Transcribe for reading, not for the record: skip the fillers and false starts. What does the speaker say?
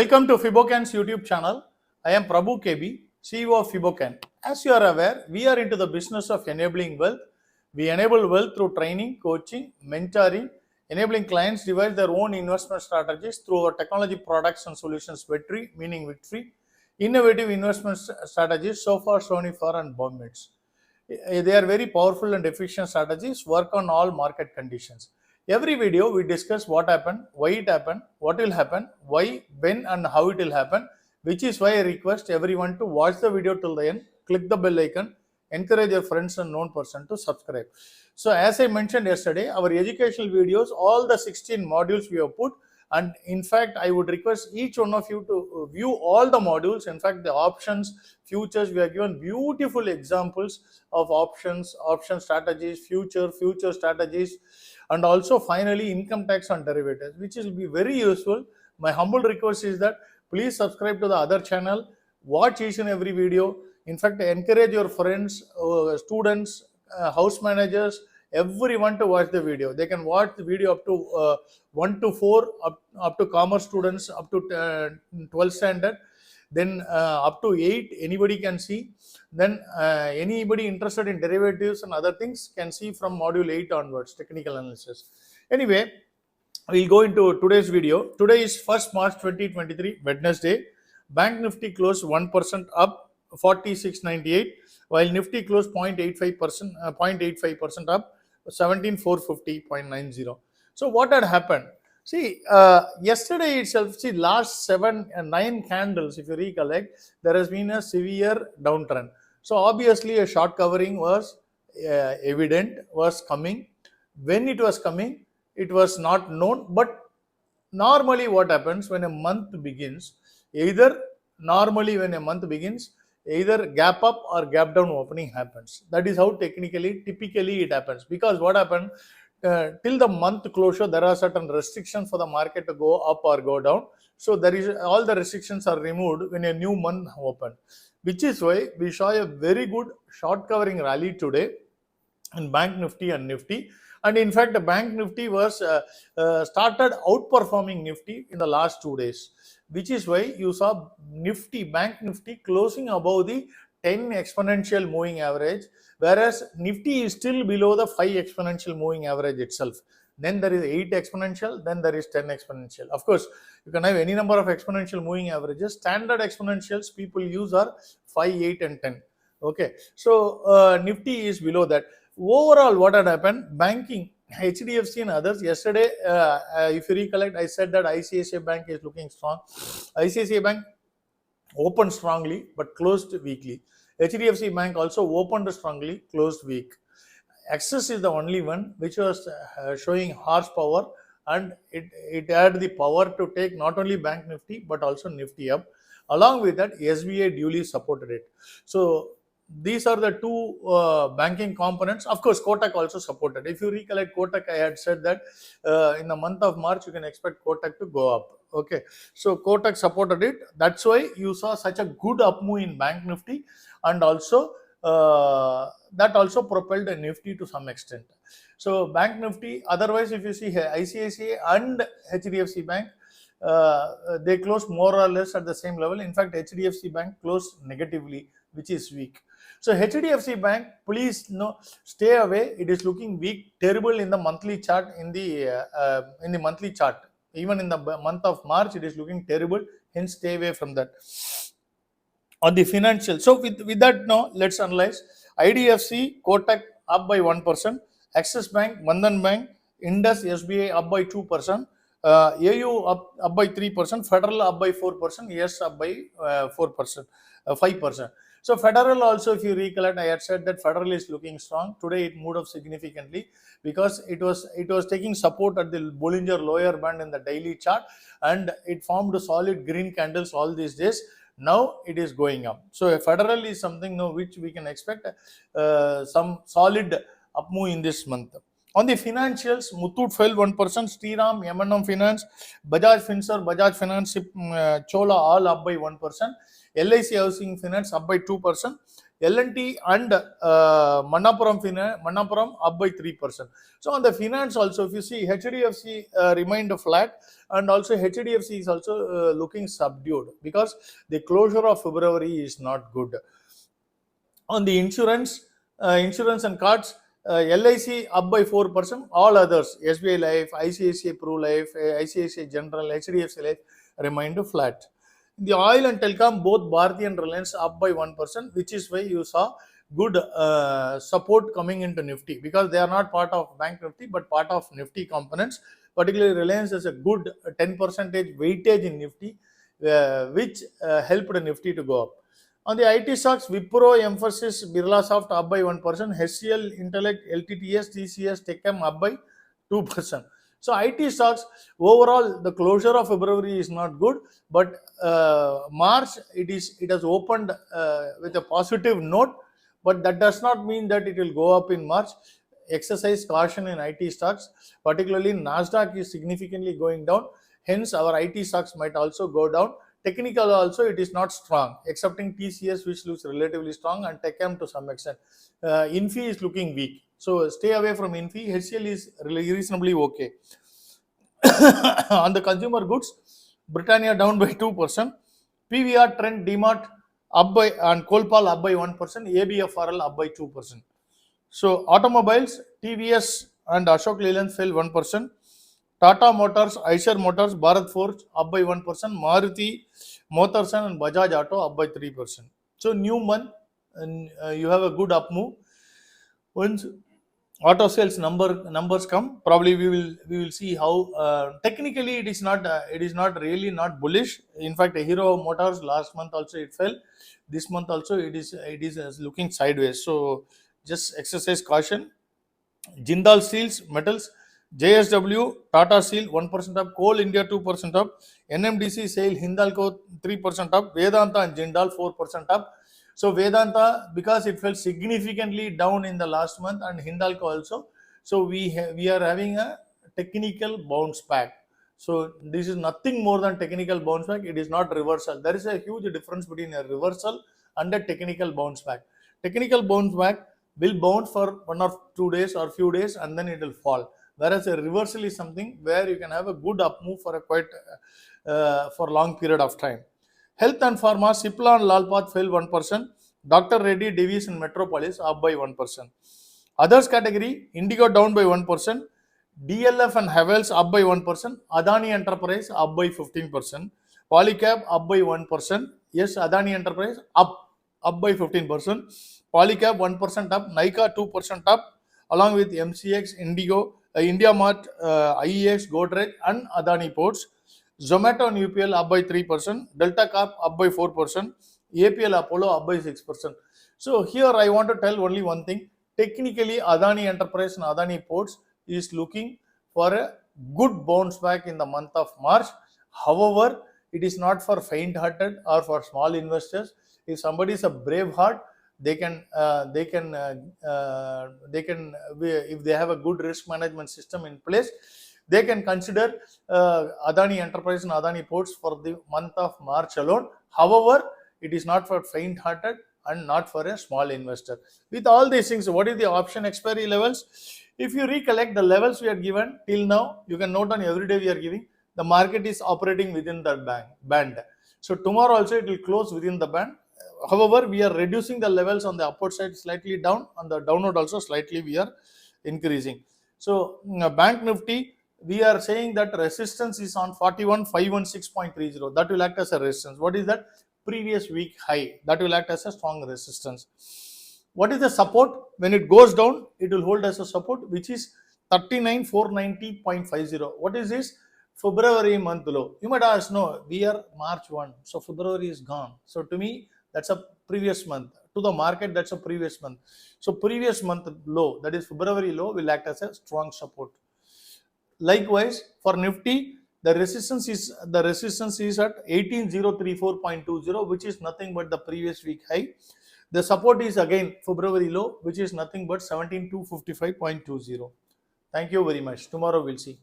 Welcome to Fibocan's YouTube channel. I am Prabhu KB, CEO of Fibocan. As you are aware, we are into the business of enabling wealth. We enable wealth through training, coaching, mentoring, enabling clients devise their own investment strategies through our technology products and solutions victory, meaning victory, innovative investment strategies, so far, Sony for and Bombits. They are very powerful and efficient strategies, work on all market conditions. Every video we discuss what happened, why it happened, what will happen, why, when and how it will happen, which is why I request everyone to watch the video till the end, click the bell icon, encourage your friends and known person to subscribe. So as I mentioned yesterday, our educational videos, all the 16 modules we have put, and in fact I would request each one of you to view all the modules. In fact, the options, futures, we have given beautiful examples of options, option strategies, future strategies, and also finally income tax on derivatives, which will be very useful. My humble request is that please subscribe to the other channel, watch each and every video. In fact, encourage your friends, students, house managers, everyone to watch the video. They can watch the video up to 1 to 4, up to commerce students, up to 12th standard, then up to 8 anybody can see. Then anybody interested in derivatives and other things can see from module 8 onwards, technical analysis. Anyway, we'll go into today's video. Today is 1st March 2023, Wednesday. Bank Nifty closed 1% up, 4698, while Nifty closed 0.85% up, 17450.90. So what had happened? See, yesterday itself, see, last 9 candles, if you recollect, there has been a severe downtrend. So obviously a short covering was evident, was coming. When it was coming, it was not known. But normally what happens when a month begins, either gap up or gap down opening happens. That is how typically it happens. Because what happened, till the month closure, there are certain restrictions for the market to go up or go down. So there is all the restrictions are removed when a new month opened, which is why we saw a very good short covering rally today in Bank Nifty and Nifty. And in fact, the Bank Nifty was started outperforming Nifty in the last 2 days, which is why you saw Bank Nifty closing above the 10 exponential moving average, whereas Nifty is still below the 5 exponential moving average itself. Then there is 8 exponential, then there is 10 exponential. Of course, you can have any number of exponential moving averages. Standard exponentials people use are 5, 8 and 10. Okay, so Nifty is below that. Overall, what had happened, banking, HDFC and others, yesterday, if you recollect, I said that ICICI Bank is looking strong. ICICI Bank opened strongly but closed weakly. HDFC Bank also opened strongly, closed weak. Axis is the only one which was showing horsepower, and it had the power to take not only Bank Nifty but also Nifty up. Along with that, SBI duly supported it. So these are the two banking components. Of course, Kotak also supported. If you recollect, Kotak, I had said that in the month of March, you can expect Kotak to go up. Okay, so Kotak supported it. That's why you saw such a good up move in Bank Nifty, and also that also propelled a Nifty to some extent. So Bank Nifty, otherwise, if you see here, ICICI and HDFC Bank, they closed more or less at the same level. In fact, HDFC Bank closed negatively, which is weak. So HDFC Bank, please stay away. It is looking weak, terrible in the monthly chart. In the monthly chart, even in the month of March, it is looking terrible. Hence, stay away from that. On the financial, so with that, now let's analyze. IDFC, Kotak up by 1%, Axis Bank, Bandhan Bank, Indus, SBI up by 2%, AU up by 3%, Federal up by 4%, Yes up by 4%, 5%. So Federal also, if you recollect, I had said that Federal is looking strong. Today it moved up significantly because it was taking support at the Bollinger lower band in the daily chart, and it formed solid green candles all these days. Now it is going up. So Federal is something which we can expect some solid up move in this month. On the financials, Muthoot fell 1%, Shriram, M&M Finance, Bajaj Finserv, Bajaj Finance, Chola all up by 1%. LIC Housing Finance up by 2%. L&T and Manappuram up by 3%. So on the finance also, if you see, HDFC remained flat, and also HDFC is also looking subdued because the closure of February is not good. On the insurance and cards, LIC up by 4%. All others, SBI Life, ICICI Pru Life, ICICI General, HDFC Life remained flat. The oil and telecom, both Bharti and Reliance up by 1%, which is why you saw good support coming into Nifty, because they are not part of Bank Nifty but part of Nifty components. Particularly Reliance has a good 10% weightage in Nifty, which helped Nifty to go up. On the IT stocks, Wipro, Emphasis, Birlasoft up by 1%, HCL, Intellect, LTTS, TCS, Techem up by 2%. So IT stocks, overall, the closure of February is not good, but March it has opened with a positive note, but that does not mean that it will go up in March. Exercise caution in IT stocks, particularly Nasdaq is significantly going down. Hence, our IT stocks might also go down. Technical also, it is not strong, excepting TCS, which looks relatively strong, and Techem to some extent. Infi is looking weak. So stay away from Infi. HCL is reasonably okay. On the consumer goods, Britannia down by 2%. PVR, Trent, DMart up by, and Kolpal up by 1%. ABFRL up by 2%. So automobiles, TVS and Ashok Leyland fell 1%. Tata Motors, Eicher Motors, Bharat Forge up by 1%. Maruti, Motherson and Bajaj Auto up by 3%. So new month, and you have a good up move. Once auto sales numbers come, probably we will see how technically it is not really not bullish. In fact, Hero Motors last month also it fell. This month also it is looking sideways. So just exercise caution. Jindal Steels, metals, JSW, Tata Steel 1% up, Coal India 2% up, NMDC, SAIL, Hindalco 3% up, Vedanta and Jindal 4% up. So Vedanta, because it fell significantly down in the last month, and Hindalco also, so we are having a technical bounce back. So this is nothing more than technical bounce back. It is not reversal. There is a huge difference between a reversal and a technical bounce back. Technical bounce back will bounce for 1 or 2 days or few days and then it will fall. Whereas a reversal is something where you can have a good up move for a quite for long period of time. Health and Pharma, Cipla and Lalpath fell 1%. Dr. Reddy, Divis and Metropolis up by 1%. Others category, Indigo down by 1%. DLF and Havels up by 1%. Adani Enterprise up by 15%. Polycab up by 1%. Yes, Adani Enterprise up by 15%. Polycab 1% up. Nykaa 2% up. Along with MCX, Indigo, IndiaMart, IEX, Godrej and Adani Ports. Zomato and UPL up by 3%. Delta Corp up by 4%. APL Apollo up by 6%. So here I want to tell only one thing. Technically, Adani Enterprise and Adani Ports is looking for a good bounce back in the month of March. However, it is not for faint-hearted or for small investors. If somebody is a brave heart, they can if they have a good risk management system in place, they can consider Adani Enterprise and Adani Ports for the month of March alone. However, it is not for faint-hearted and not for a small investor. With all these things, what is the option expiry levels? If you recollect the levels we are given till now, you can note on every day we are giving, the market is operating within the band. So tomorrow also it will close within the band. However, we are reducing the levels on the upward side slightly down, on the downward also slightly we are increasing. So Bank Nifty, we are saying that resistance is on 41,516.30. That will act as a resistance. What is that? Previous week high. That will act as a strong resistance. What is the support? When it goes down, it will hold as a support, which is 39,490.50. What is this? February month low. You might ask, no, we are March 1, so February is gone. So to me, that's a previous month. To the market, that's a previous month. So previous month low, that is February low, will act as a strong support. Likewise, for Nifty, the resistance is at 18,034.20, which is nothing but the previous week high. The support is again February low, which is nothing but 17,255.20. Thank you very much. Tomorrow we'll see.